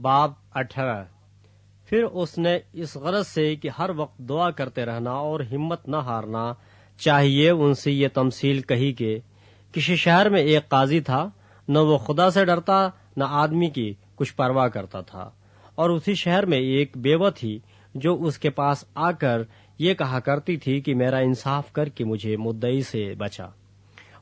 باب 18۔ پھر اس نے اس غرض سے کہ ہر وقت دعا کرتے رہنا اور ہمت نہ ہارنا چاہیے ان سے یہ تمثیل کہی کہ کسی شہر میں ایک قاضی تھا، نہ وہ خدا سے ڈرتا نہ آدمی کی کچھ پرواہ کرتا تھا، اور اسی شہر میں ایک بیوہ تھی جو اس کے پاس آ کر یہ کہا کرتی تھی کہ میرا انصاف کر کے مجھے مدعی سے بچا۔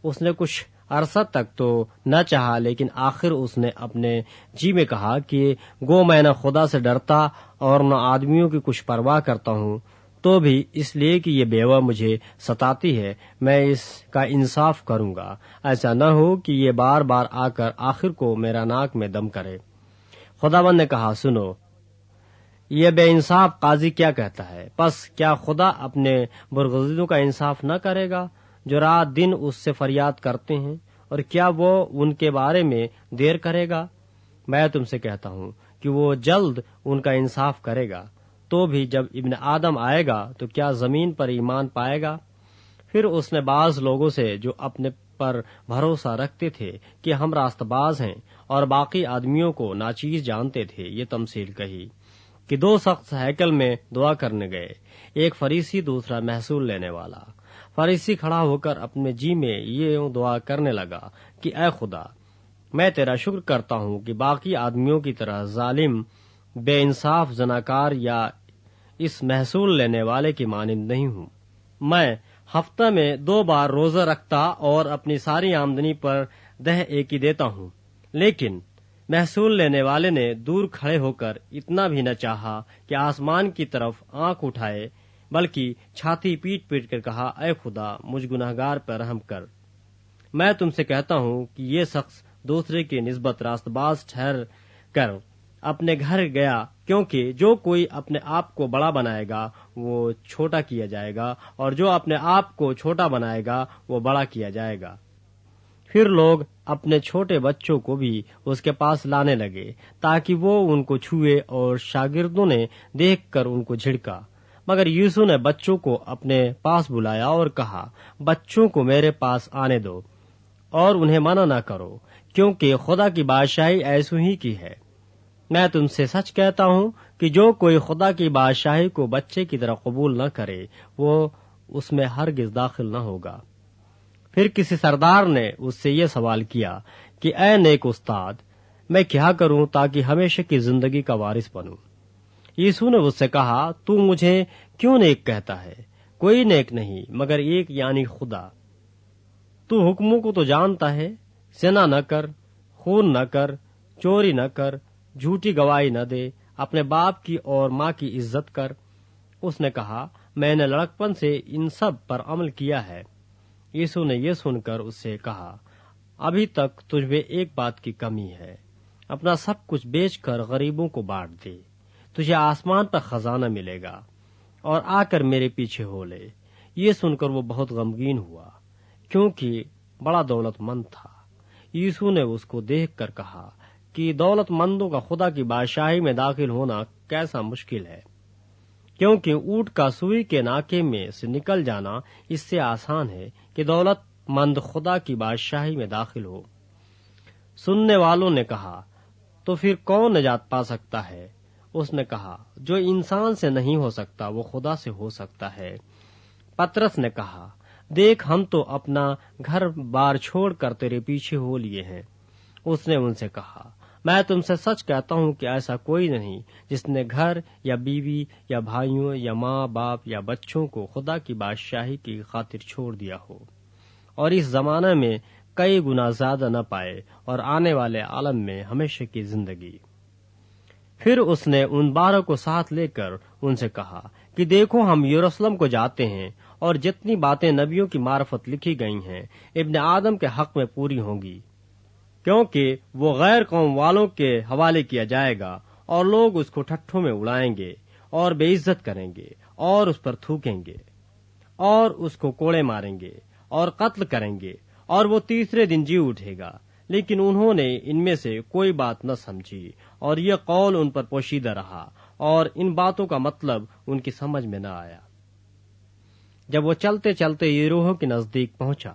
اس نے کچھ عرصہ تک تو نہ چاہا، لیکن آخر اس نے اپنے جی میں کہا کہ گو میں نہ خدا سے ڈرتا اور نہ آدمیوں کی کچھ پرواہ کرتا ہوں، تو بھی اس لیے کہ یہ بیوہ مجھے ستاتی ہے میں اس کا انصاف کروں گا، ایسا نہ ہو کہ یہ بار بار آ کر آخر کو میرا ناک میں دم کرے۔ خداوند نے کہا، سنو، یہ بے انصاف قاضی کیا کہتا ہے؟ پس کیا خدا اپنے برگزیدوں کا انصاف نہ کرے گا جو رات دن اس سے فریاد کرتے ہیں، اور کیا وہ ان کے بارے میں دیر کرے گا؟ میں تم سے کہتا ہوں کہ وہ جلد ان کا انصاف کرے گا۔ تو بھی جب ابن آدم آئے گا تو کیا زمین پر ایمان پائے گا؟ پھر اس نے بعض لوگوں سے جو اپنے پر بھروسہ رکھتے تھے کہ ہم راست باز ہیں اور باقی آدمیوں کو ناچیز جانتے تھے، یہ تمثیل کہی کہ دو شخص ہیکل میں دعا کرنے گئے، ایک فریسی دوسرا محصول لینے والا۔ فریسی کھڑا ہو کر اپنے جی میں یہ دعا کرنے لگا کہ اے خدا، میں تیرا شکر کرتا ہوں کہ باقی آدمیوں کی طرح ظالم، بے انصاف، زناکار یا اس محصول لینے والے کی مانند نہیں ہوں۔ میں ہفتہ میں 2 بار روزہ رکھتا اور اپنی ساری آمدنی پر 10 ایکی دیتا ہوں۔ لیکن محصول لینے والے نے دور کھڑے ہو کر اتنا بھی نہ چاہا کہ آسمان کی طرف آنکھ اٹھائے، بلکہ چھاتی پیٹ پیٹ کر کہا، اے خدا، مجھ گنہگار پر رحم کر۔ میں تم سے کہتا ہوں کہ یہ شخص دوسرے کی نسبت راست باز ٹھہر کر اپنے گھر گیا، کیونکہ جو کوئی اپنے آپ کو بڑا بنائے گا وہ چھوٹا کیا جائے گا، اور جو اپنے آپ کو چھوٹا بنائے گا وہ بڑا کیا جائے گا۔ پھر لوگ اپنے چھوٹے بچوں کو بھی اس کے پاس لانے لگے تاکہ وہ ان کو چھوئے، اور شاگردوں نے دیکھ کر ان کو جھڑکا۔ مگر یسوع نے بچوں کو اپنے پاس بلایا اور کہا، بچوں کو میرے پاس آنے دو اور انہیں منع نہ کرو، کیونکہ خدا کی بادشاہی ایسوں ہی کی ہے۔ میں تم سے سچ کہتا ہوں کہ جو کوئی خدا کی بادشاہی کو بچے کی طرح قبول نہ کرے وہ اس میں ہرگز داخل نہ ہوگا۔ پھر کسی سردار نے اس سے یہ سوال کیا کہ اے نیک استاد، میں کیا کروں تاکہ ہمیشہ کی زندگی کا وارث بنوں؟ یسوع نے اس سے کہا، تو مجھے کیوں نیک کہتا ہے؟ کوئی نیک نہیں مگر ایک، یعنی خدا۔ تو حکموں کو تو جانتا ہے، زنا نہ کر، خون نہ کر، چوری نہ کر، جھوٹی گواہی نہ دے، اپنے باپ کی اور ماں کی عزت کر۔ اس نے کہا، میں نے لڑکپن سے ان سب پر عمل کیا ہے۔ یسوع نے یہ سن کر اس سے کہا، ابھی تک تجھ میں ایک بات کی کمی ہے، اپنا سب کچھ بیچ کر غریبوں کو بانٹ دے، تجھے آسمان پر خزانہ ملے گا، اور آ کر میرے پیچھے ہو لے۔ یہ سن کر وہ بہت غمگین ہوا، کیونکہ بڑا دولت مند تھا۔ یسوع نے اس کو دیکھ کر کہا کہ دولت مندوں کا خدا کی بادشاہی میں داخل ہونا کیسا مشکل ہے، کیونکہ اونٹ کا سوئی کے ناکے میں سے نکل جانا اس سے آسان ہے کہ دولت مند خدا کی بادشاہی میں داخل ہو۔ سننے والوں نے کہا، تو پھر کون نجات پا سکتا ہے؟ اس نے کہا، جو انسان سے نہیں ہو سکتا وہ خدا سے ہو سکتا ہے۔ پترس نے کہا، دیکھ، ہم تو اپنا گھر بار چھوڑ کر تیرے پیچھے ہو لیے ہیں۔ اس نے ان سے کہا، میں تم سے سچ کہتا ہوں کہ ایسا کوئی نہیں جس نے گھر یا بیوی یا بھائیوں یا ماں باپ یا بچوں کو خدا کی بادشاہی کی خاطر چھوڑ دیا ہو اور اس زمانے میں کئی گنا زیادہ نہ پائے اور آنے والے عالم میں ہمیشہ کی زندگی۔ پھر اس نے ان 12 کو ساتھ لے کر ان سے کہا کہ دیکھو، ہم یروشلم کو جاتے ہیں، اور جتنی باتیں نبیوں کی معرفت لکھی گئی ہیں ابن آدم کے حق میں پوری ہوں گی، کیونکہ وہ غیر قوم والوں کے حوالے کیا جائے گا، اور لوگ اس کو ٹھٹھوں میں اڑائیں گے اور بے عزت کریں گے اور اس پر تھوکیں گے اور اس کو کوڑے ماریں گے اور قتل کریں گے، اور وہ تیسرے دن جی اٹھے گا۔ لیکن انہوں نے ان میں سے کوئی بات نہ سمجھی، اور یہ قول ان پر پوشیدہ رہا، اور ان باتوں کا مطلب ان کی سمجھ میں نہ آیا۔ جب وہ چلتے چلتے یریحو کے نزدیک پہنچا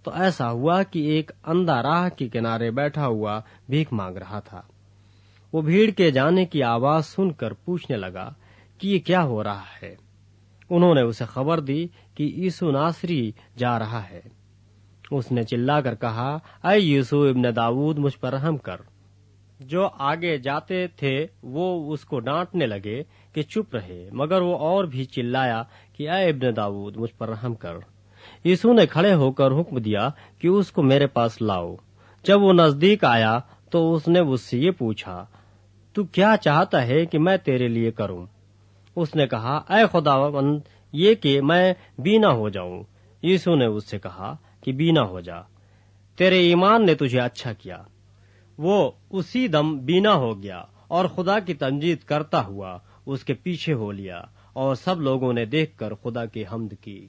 تو ایسا ہوا کہ ایک اندھا راہ کے کنارے بیٹھا ہوا بھیک مانگ رہا تھا۔ وہ بھیڑ کے جانے کی آواز سن کر پوچھنے لگا کہ یہ کیا ہو رہا ہے۔ انہوں نے اسے خبر دی کہ یسوع ناصری جا رہا ہے۔ اس نے چلا کر کہا، اے یسوع ابن داؤد، مجھ پر رحم کر۔ جو آگے جاتے تھے وہ اس کو ڈانٹنے لگے کہ چپ رہے، مگر وہ اور بھی چلایا کہ اے ابن داؤد، مجھ پر رحم کر۔ یسوع نے کھڑے ہو کر حکم دیا کہ اس کو میرے پاس لاؤ۔ جب وہ نزدیک آیا تو اس نے اس سے یہ پوچھا، تو کیا چاہتا ہے کہ میں تیرے لیے کروں؟ اس نے کہا، اے خداوند، یہ کہ میں بینا ہو جاؤں۔ یسوع نے اس سے کہا کہ بینا ہو جا، تیرے ایمان نے تجھے اچھا کیا۔ وہ اسی دم بینا ہو گیا اور خدا کی تمجید کرتا ہوا اس کے پیچھے ہو لیا، اور سب لوگوں نے دیکھ کر خدا کی حمد کی۔